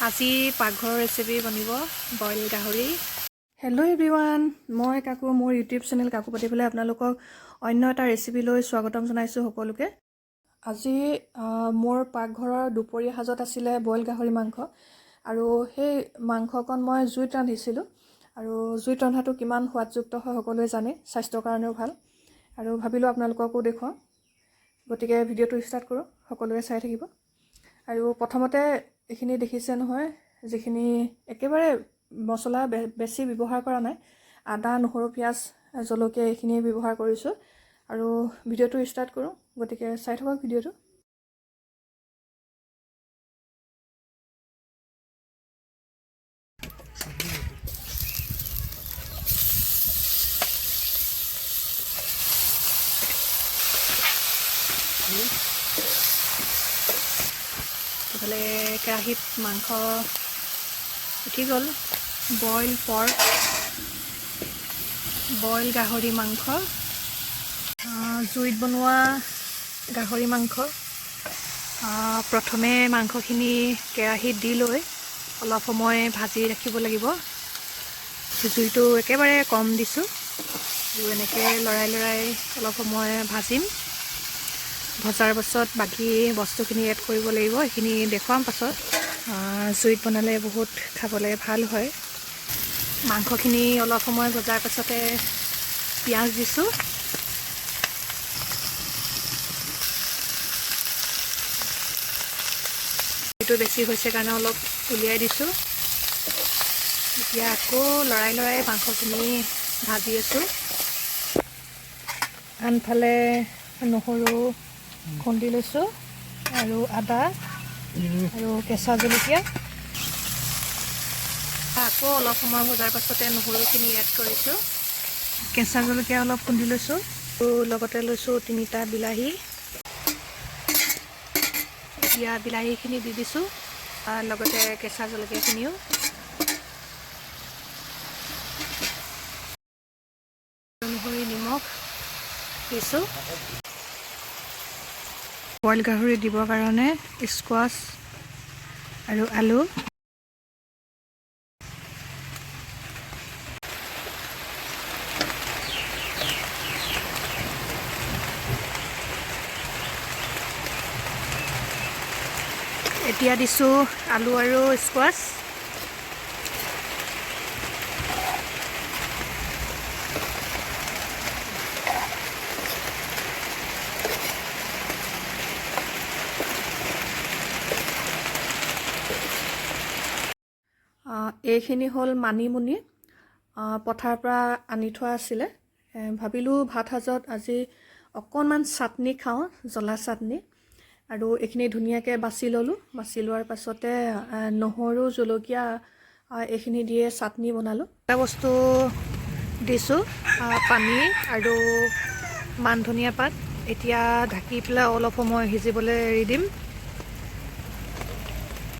আজি পাকঘৰ recipe বনিব boil গাহৰি। হেল্ল' এভৰিৱান, মই কাকু মোৰ ইউটিউব চেনেল কাকু পাতিবলৈ আপোনালোকক অন্য এটা ৰেচিপি লৈ স্বাগতম জনাইছোঁ সকলোকে। আজি মোৰ পাকঘৰৰ দুপৰীয়া সাজত আছিলে বইল গাহৰি মাংস, আৰু সেই মাংসকণ মই জুইত ৰান্ধিছিলোঁ। আৰু জুইত ৰন্ধাটো কিমান সোৱাদযুক্ত হয় সকলোৱে জানে, স্বাস্থ্যৰ কাৰণেও ভাল, আৰু ভাবিলোঁ আপোনালোককো দেখুৱাওঁ। গতিকে ভিডিঅ'টো ষ্টাৰ্ট কৰোঁ, সকলোৱে চাই থাকিব। আৰু প্ৰথমতে এইখিনি দেখিছে নহয়, যিখিনি একেবাৰে মছলা বেছি ব্যৱহাৰ কৰা নাই, আদা, নহৰু, পিঁয়াজ, জলকীয়া এইখিনি ব্যৱহাৰ কৰিছোঁ। আৰু ভিডিঅ'টো ষ্টাৰ্ট কৰোঁ, গতিকে চাই থাকক ভিডিঅ'টো। ইফালে কেৰাহীত মাংস উঠি গ'ল। বইল গাহৰি মাংস, জুইত বনোৱা গাহৰি মাংস। প্ৰথমে মাংসখিনি কেৰাহীত দি লৈ অলপ সময় ভাজি ৰাখিব লাগিব। জুইটো একেবাৰে কম দিছোঁ, আৰু এনেকৈ লৰাই অলপ সময় ভাজিম। ভজাৰ পাছত বাকী বস্তুখিনি এড কৰিব লাগিব, এইখিনি দেখুৱাম পাছত। জুইত বনালে বহুত খাবলৈ ভাল হয়। মাংসখিনি অলপ সময় ভজাৰ পাছতে পিঁয়াজ দিছোঁ। এইটো বেছি হৈছে কাৰণে অলপ উলিয়াই দিছোঁ। এতিয়া আকৌ লৰাই মাংসখিনি ভাজি আছোঁ। আনফালে নহৰু খুন্দি লৈছোঁ, আৰু আদা আৰু কেঁচা জলকীয়া। আকৌ অলপ সময় ভজাৰ পাছতে নহৰুখিনি এড কৰিছোঁ। কেঁচা জলকীয়া অলপ খুন্দি লৈছোঁ, আৰু লগতে লৈছোঁ 3টা বিলাহী। এতিয়া বিলাহীখিনি দি দিছোঁ, লগতে কেঁচা জলকীয়াখিনিও। অনুসৰি নিমখ দিছোঁ। বইল গাহৰি দিবৰ কাৰণে স্কোৱাছ আৰু আলু। এতিয়া দিছোঁ আলু আৰু স্কোৱাছ। এইখিনি হ'ল মানিমুনি, পথাৰৰ পৰা আনি থোৱা আছিলে। ভাবিলোঁ ভাত সাজত আজি অকণমান চাটনি খাওঁ, জ্বলা চাটনি। আৰু এইখিনি ধুনীয়াকৈ বাছি ল'লোঁ। বাছি লোৱাৰ পাছতে নহৰু, জলকীয়া এইখিনি দিয়ে চাটনি বনালোঁ। এটা বস্তু দিছোঁ, পানী আৰু মান ধনিয়া পাত। এতিয়া ঢাকি পেলাই অলপ সময় সিজিবলৈ এৰি দিম।